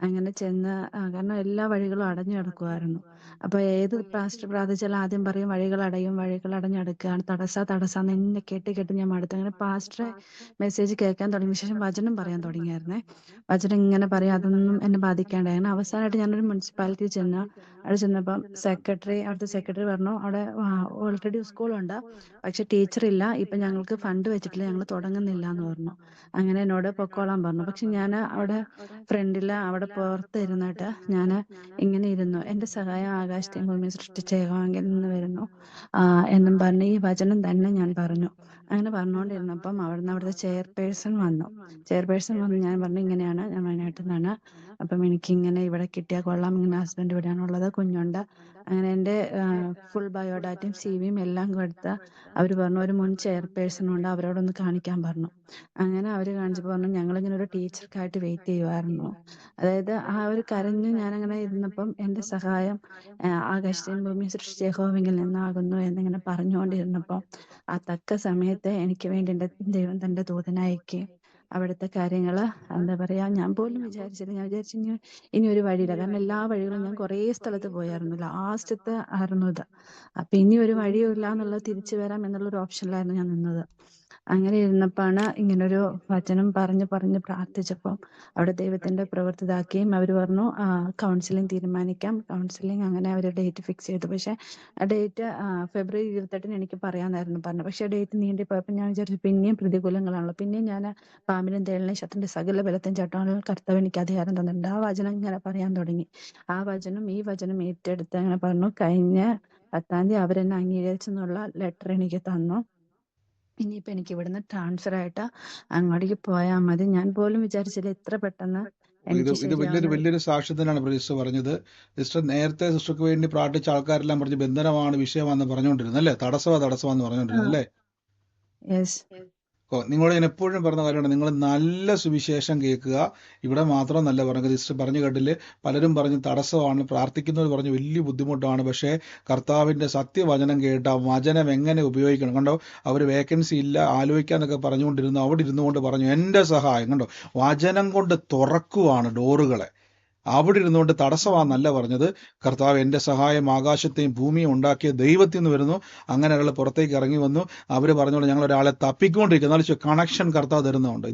അങ്ങനെ ചെന്ന്, കാരണം എല്ലാ വഴികളും അടഞ്ഞു കിടക്കുമായിരുന്നു. അപ്പൊ ഏത് പാസ്റ്റർ പ്രാർത്ഥിച്ചാലും ആദ്യം പറയും വഴികൾ അടഞ്ഞടക്കുകയാണ്, തടസ്സാന്ന് എന്നെ കേട്ട് ഞാൻ മടുത്തു. അങ്ങനെ പാസ്റ്ററെ മെസ്സേജ് കേൾക്കാൻ തുടങ്ങിയ ശേഷം വചനം പറയാൻ തുടങ്ങിയായിരുന്നേ. വചനം ഇങ്ങനെ പറയാം, അതൊന്നും എന്നെ ബാധിക്കാണ്ടായിരുന്നു. അവസാനമായിട്ട് ഞാനൊരു മുനിസിപ്പാലിറ്റി അവിടെ ചെന്നപ്പം അവിടുത്തെ സെക്രട്ടറി പറഞ്ഞു, അവിടെ ഓൾറെഡി സ്കൂളുണ്ട്, പക്ഷെ ടീച്ചർ ഇല്ല, ഇപ്പൊ ഞങ്ങൾക്ക് ഫണ്ട് വെച്ചിട്ടില്ല, ഞങ്ങൾ തുടങ്ങുന്നില്ല എന്ന് പറഞ്ഞു. അങ്ങനെ എന്നോട് പൊക്കോളാൻ പറഞ്ഞു. പക്ഷെ ഞാൻ അവിടെ ഫ്രണ്ടില് അവിടെ പുറത്ത് ഇരുന്നിട്ട് ഞാൻ ഇങ്ങനെ ഇരുന്നു, എന്റെ സഹായം ആകാശത്തെയും ഭൂമിയും സൃഷ്ടിച്ച യഹോവയിൽ നിന്ന് വരുന്നു എന്നും പറഞ്ഞ് ഈ വചനം തന്നെ ഞാൻ പറഞ്ഞു. അങ്ങനെ പറഞ്ഞുകൊണ്ടിരുന്നപ്പം അവിടുത്തെ ചെയർപേഴ്സൺ വന്നു. ഞാൻ പറഞ്ഞു, ഇങ്ങനെയാണ്, ഞാൻ വയനാട്ടിൽ നിന്നാണ്, അപ്പം എനിക്കിങ്ങനെ ഇവിടെ കിട്ടിയാൽ കൊള്ളാം, ഇങ്ങനെ ഹസ്ബൻഡ് ഇവിടെയാണുള്ളത്, കുഞ്ഞുണ്ട്. അങ്ങനെ എൻ്റെ ഫുൾ ബയോഡാറ്റയും CV-യും എല്ലാം കൊടുത്ത് അവർ പറഞ്ഞു, ഒരു മുൻ ചെയർപേഴ്സണുണ്ട്, അവരോടൊന്ന് കാണിക്കാൻ പറഞ്ഞു. അങ്ങനെ അവർ കാണിച്ചപ്പോൾ പറഞ്ഞു, ഞങ്ങളിങ്ങനെ ഒരു ടീച്ചർക്കായിട്ട് വെയിറ്റ് ചെയ്യുമായിരുന്നു. അതായത് ആ ഒരു കരഞ്ഞ് ഞാനങ്ങനെ ഇരുന്നപ്പം എൻ്റെ സഹായം ആകാശത്തെയും ഭൂമിയും സൃഷ്ടിച്ച യഹോവയിൽ നിന്നാകുന്നു എന്നിങ്ങനെ പറഞ്ഞുകൊണ്ടിരുന്നപ്പം ആ തക്ക സമയത്ത് എനിക്ക് വേണ്ടി എൻ്റെ ദൈവം തൻ്റെ ദൂതനയക്കുകയും അവിടുത്തെ കാര്യങ്ങള് എന്താ പറയാ, ഞാൻ പോലും വിചാരിച്ചില്ല. ഞാൻ വിചാരിച്ചു ഇനി ഒരു വഴിയില്ല, കാരണം എല്ലാ വഴികളും ഞാൻ കുറേ സ്ഥലത്ത് പോയായിരുന്നു, ലാസ്റ്റത്തെ ആയിരുന്നു ഇത്. അപ്പൊ ഇനി ഒരു വഴിയും ഇല്ല എന്നുള്ളത്, തിരിച്ചു വരാം എന്നുള്ളൊരു ഓപ്ഷനിലായിരുന്നു ഞാൻ നിന്നത്. അങ്ങനെ ഇരുന്നപ്പോഴാണ് ഇങ്ങനൊരു വചനം പറഞ്ഞ് പ്രാർത്ഥിച്ചപ്പം അവിടെ ദൈവത്തിന്റെ പ്രവൃത്തി ഇതാക്കുകയും അവർ പറഞ്ഞു കൗൺസിലിംഗ് തീരുമാനിക്കാം. കൗൺസിലിംഗ് അങ്ങനെ അവർ ഡേറ്റ് ഫിക്സ് ചെയ്തു. പക്ഷെ ആ ഡേറ്റ് February 28 എനിക്ക് പറയാനായിരുന്നു പറഞ്ഞു. പക്ഷെ ഡേറ്റ് നീണ്ടി പോയപ്പോൾ ഞാൻ വിചാരിച്ചു പിന്നെയും പ്രതികൂലങ്ങളാണല്ലോ, പിന്നെയും ഞാൻ പാമ്പിനും തേളിനെയും ശത്രുവിന്റെ സകല ബലത്തെയും ചട്ടങ്ങളും കർത്താവ് എനിക്ക് അധികാരം തന്നിട്ടുണ്ട്. ആ വചനം ഇങ്ങനെ പറയാൻ തുടങ്ങി. ആ വചനം ഈ വചനം ഏറ്റെടുത്ത് അങ്ങനെ പറഞ്ഞു. കഴിഞ്ഞ 10-ാം തീയതി അവരെന്നെ അംഗീകരിച്ചെന്നുള്ള ലെറ്റർ എനിക്ക് തന്നു. ഇനിയിപ്പോ എനിക്ക് ഇവിടുന്ന് ട്രാൻസ്ഫർ ആയിട്ട് അങ്ങോട്ടേക്ക് പോയാൽ മതി. ഞാൻ പോലും വിചാരിച്ചില്ല ഇത്ര പെട്ടെന്ന് ഇത് എനിക്ക് ഇത് വലിയൊരു ശരിയാവുന്നത്. വലിയൊരു സാക്ഷ്യത്തിനാണ് സിസ്റ്റർ പറഞ്ഞത്. സിസ്റ്റർ നേരത്തെ സിസ്റ്റർക്ക് വേണ്ടി പ്രാർത്ഥിച്ച ആൾക്കാരെല്ലാം പറഞ്ഞ് ബന്ധനമാണ് വിഷയമാണെന്ന് പറഞ്ഞുകൊണ്ടിരുന്നു അല്ലേ? തടസ്സമാണെന്ന് പറഞ്ഞുകൊണ്ടിരുന്നു അല്ലേ? യെസ്. നിങ്ങളോട് ഞാൻ എപ്പോഴും പറഞ്ഞ കാര്യമാണ്, നിങ്ങൾ നല്ല സുവിശേഷം കേൾക്കുക. ഇവിടെ മാത്രം നല്ല പറഞ്ഞത് സിസ്റ്റർ പറഞ്ഞു കേട്ടില്ലേ, പലരും പറഞ്ഞ് തടസ്സമാണ്, പ്രാർത്ഥിക്കുന്നവർ പറഞ്ഞ് വലിയ ബുദ്ധിമുട്ടാണ്. പക്ഷേ കർത്താവിൻ്റെ സത്യവചനം കേട്ട വചനം എങ്ങനെ ഉപയോഗിക്കണം കണ്ടോ. അവർ വേക്കൻസി ഇല്ല ആലോചിക്കാന്നൊക്കെ പറഞ്ഞുകൊണ്ടിരുന്നു, അവിടെ ഇരുന്നു കൊണ്ട് പറഞ്ഞു എൻ്റെ സഹായം കണ്ടോ, വചനം കൊണ്ട് തുറക്കുവാണ് ഡോറുകളെ. അവിടെ ഇരുന്നുകൊണ്ട് തടസ്സമാണെന്നല്ല പറഞ്ഞത്. കർത്താവ് എൻ്റെ സഹായം ആകാശത്തെയും ഭൂമിയും ഉണ്ടാക്കിയ ദൈവത്തിൽ നിന്ന് വരുന്നു. അങ്ങനെ ഒരാൾ പുറത്തേക്ക് ഇറങ്ങി വന്നു. അവർ പറഞ്ഞോളൂ ഞങ്ങൾ ഒരാളെ തപ്പിക്കൊണ്ടിരിക്കുന്നു. എന്നാൽ കണക്ഷൻ കർത്താവ് തരുന്നുണ്ട്.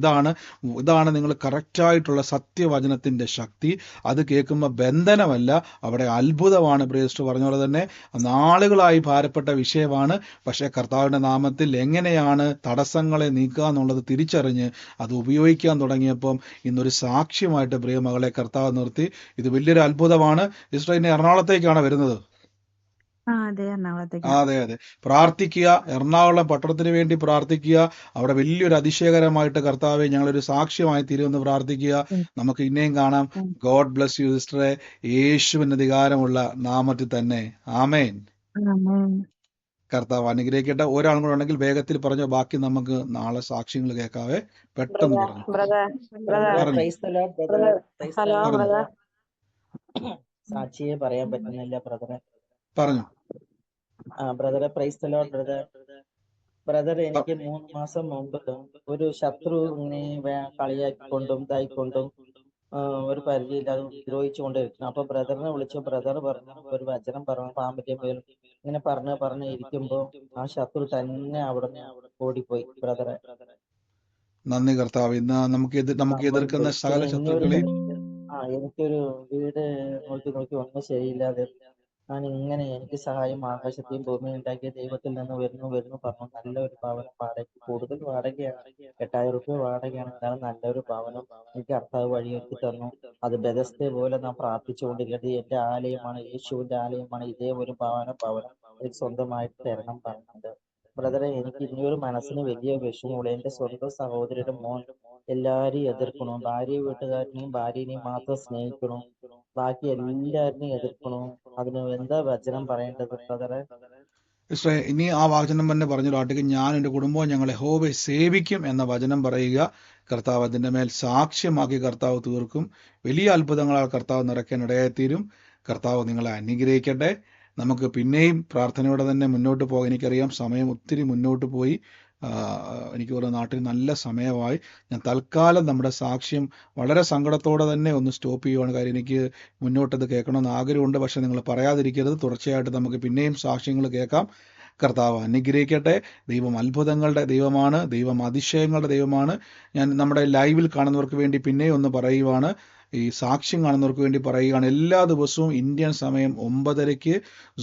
ഇതാണ് നിങ്ങൾ കറക്റ്റായിട്ടുള്ള സത്യവചനത്തിൻ്റെ ശക്തി. അത് കേൾക്കുമ്പോൾ ബന്ധനമല്ല, അവിടെ അത്ഭുതമാണ്. പ്രിയസ്റ്റ് പറഞ്ഞ പോലെ തന്നെ നാളുകളായി ഭാരപ്പെട്ട വിഷയമാണ്. പക്ഷേ കർത്താവിൻ്റെ നാമത്തിൽ എങ്ങനെയാണ് തടസ്സങ്ങളെ നീക്കുക എന്നുള്ളത് തിരിച്ചറിഞ്ഞ് അത് ഉപയോഗിക്കാൻ തുടങ്ങിയപ്പം ഇന്നൊരു സാക്ഷ്യമായിട്ട് പ്രിയമകളെ കർത്താവ് നിർത്തി. ഇത് വലിയൊരു അത്ഭുതമാണ്. സിസ്റ്റർ ഇനി എറണാകുളത്തേക്കാണ് വരുന്നത്. അതെ, എറണാകുളത്തേക്ക്. അതെ. പ്രാർത്ഥിക്കുക, എറണാകുളം പട്ടണത്തിന് വേണ്ടി പ്രാർത്ഥിക്കുക. അവിടെ വലിയൊരു അതിശയകരമായിട്ട് കർത്താവെ ഞങ്ങളൊരു സാക്ഷ്യമായി തീരുമെന്ന് പ്രാർത്ഥിക്കുക. നമുക്ക് ഇനിയും കാണാം. ഗോഡ് ബ്ലസ് യു സിസ്റ്ററെ, യേശുവിന് അധികാരമുള്ള നാമത്തിൽ തന്നെ. ആമേൻ. കർത്താവ് അനുഗ്രഹിക്കട്ടെ. ഒരാളും കൂടെ ഉണ്ടെങ്കിൽ വേഗത്തിൽ പറഞ്ഞോ, ബാക്കി നമുക്ക് നാളെ സാക്ഷ്യങ്ങൾ കേൾക്കാവേ. പെട്ടെന്ന് പറഞ്ഞു. ഹലോ സാക്ഷിയെ പറയാൻ പറ്റുന്നില്ല ബ്രദറെ. പറഞ്ഞു. ബ്രദറെ പ്രൈസ് ദി ലോർഡ് ബ്രദർ. എനിക്ക് 3 മാസം മുമ്പ് ഒരു ശത്രു ഇങ്ങനെ കളിയാക്കിക്കൊണ്ടും ഇതായിക്കൊണ്ടും ഒരു പരിചയമില്ലാതെ ഉപദ്രവിച്ചുകൊണ്ടിരിക്കുന്നു. അപ്പൊ ബ്രദറിനെ വിളിച്ചു. ബ്രദർ പറഞ്ഞു ഒരു വചനം പറഞ്ഞു, പാമ്പിന്റെ പേരും ഇങ്ങനെ പറഞ്ഞ് ഇരിക്കുമ്പോ ആ ശത്രു തന്നെ അവിടെ ഓടിപ്പോയി ബ്രദറെ. നന്ദി കർത്താവ്. ഇന്ന് നമുക്ക് എതിർക്കുന്ന സകല ശത്രുക്കളെയും എനിക്കൊരു വീട് നോക്കി ഒന്നും ശരിയില്ലാതെ ഞാൻ ഇങ്ങനെ എനിക്ക് സഹായം ആകാശത്തെയും ഭൂമിയും ഉണ്ടാക്കിയ ദൈവത്തിൽ നിന്ന് വരുന്നു പറഞ്ഞു. നല്ലൊരു ഭവനം വാടകയ്ക്ക്, കൂടുതൽ വാടകയാണ്, 8,000 രൂപ വാടകയാണ്. എന്നാലും നല്ലൊരു ഭവനം എനിക്ക് കർത്താവ് വഴിയൊരുക്കി തന്നു. അത് ബെഥസ്ദ പോലെ നാം പ്രാർത്ഥിച്ചുകൊണ്ടിരിക്കുന്നത് എന്റെ ആലയമാണ്, യേശുവിന്റെ ആലയമാണ്. ഇതേ ഒരു ഭവനം എനിക്ക് സ്വന്തമായിട്ട് തരണം പറഞ്ഞത് ബ്രദറെ. എനിക്ക് ഇനിയൊരു മനസ്സിന് വലിയ വിഷമമുള്ള എന്റെ സ്വന്തം സഹോദരിയുടെ മോൻ എല്ലാരെയും എതിർക്കണു. വീട്ടുകാരനെയും ഭാര്യനെയും മാത്രം സ്നേഹിക്കണു, ബാക്കി എല്ലാവരിനെയും എതിർക്കണു. അതിന് എന്താ വചനം പറയേണ്ടത് ബ്രദറെ? ഇനി ആ വചനം തന്നെ പറഞ്ഞൊരാട്ടിക്ക്, ഞാൻ എൻ്റെ കുടുംബവും ഞങ്ങൾ യഹോവയെ സേവിക്കും എന്ന വചനം പറയുക. കർത്താവ് അതിൻ്റെ മേൽ സാക്ഷ്യമാക്കി കർത്താവ് തീർക്കും. വലിയ അത്ഭുതങ്ങളാൽ കർത്താവ് നിറയ്ക്കാൻ ഇടയായിത്തീരും. കർത്താവ് നിങ്ങളെ അനുഗ്രഹിക്കട്ടെ. നമുക്ക് പിന്നെയും പ്രാർത്ഥനയോടെ തന്നെ മുന്നോട്ട് പോകാം. എനിക്കറിയാം സമയം ഒത്തിരി മുന്നോട്ട് പോയി. എനിക്ക് പറയുന്ന നാട്ടിൽ നല്ല സമയമായി. ഞാൻ തൽക്കാലം നമ്മുടെ സാക്ഷ്യം വളരെ സങ്കടത്തോടെ തന്നെ ഒന്ന് സ്റ്റോപ്പ് ചെയ്യുവാണ്. കാര്യം എനിക്ക് മുന്നോട്ടത് കേൾക്കണമെന്ന് ആഗ്രഹമുണ്ട്. പക്ഷെ നിങ്ങൾ പറയാതിരിക്കരുത്. തുടർച്ചയായിട്ട് നമുക്ക് പിന്നെയും സാക്ഷ്യങ്ങൾ കേൾക്കാം. കർത്താവ് അനുഗ്രഹിക്കട്ടെ. ദൈവം അത്ഭുതങ്ങളുടെ ദൈവമാണ്, ദൈവം അതിശയങ്ങളുടെ ദൈവമാണ്. ഞാൻ നമ്മുടെ ലൈവിൽ കാണുന്നവർക്ക് വേണ്ടി പിന്നെയും ഒന്ന് പറയുവാണ്, ഈ സാക്ഷ്യം കാണുന്നവർക്ക് വേണ്ടി പറയുകയാണ്. എല്ലാ ദിവസവും ഇന്ത്യൻ സമയം 9:30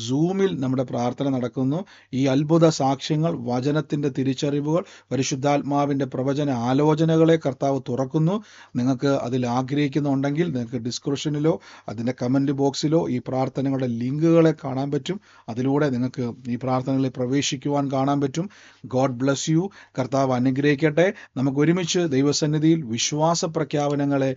സൂമിൽ നമ്മുടെ പ്രാർത്ഥന നടക്കുന്നു. ഈ അത്ഭുത സാക്ഷ്യങ്ങൾ, വചനത്തിൻ്റെ തിരിച്ചറിവുകൾ, പരിശുദ്ധാത്മാവിൻ്റെ പ്രവചന ആലോചനകളെ കർത്താവ് തുറക്കുന്നു. നിങ്ങൾക്ക് അതിൽ ആഗ്രഹിക്കുന്നുണ്ടെങ്കിൽ നിങ്ങൾക്ക് ഡിസ്ക്രിപ്ഷനിലോ അതിൻ്റെ കമൻറ്റ് ബോക്സിലോ ഈ പ്രാർത്ഥനകളുടെ ലിങ്കുകളെ കാണാൻ പറ്റും. അതിലൂടെ നിങ്ങൾക്ക് ഈ പ്രാർത്ഥനകളിൽ പ്രവേശിക്കുവാൻ കാണാൻ പറ്റും. God bless U. കർത്താവ് അനുഗ്രഹിക്കട്ടെ. നമുക്ക് ഒരുമിച്ച് ദൈവസന്നിധിയിൽ വിശ്വാസ പ്രഖ്യാപനങ്ങളെ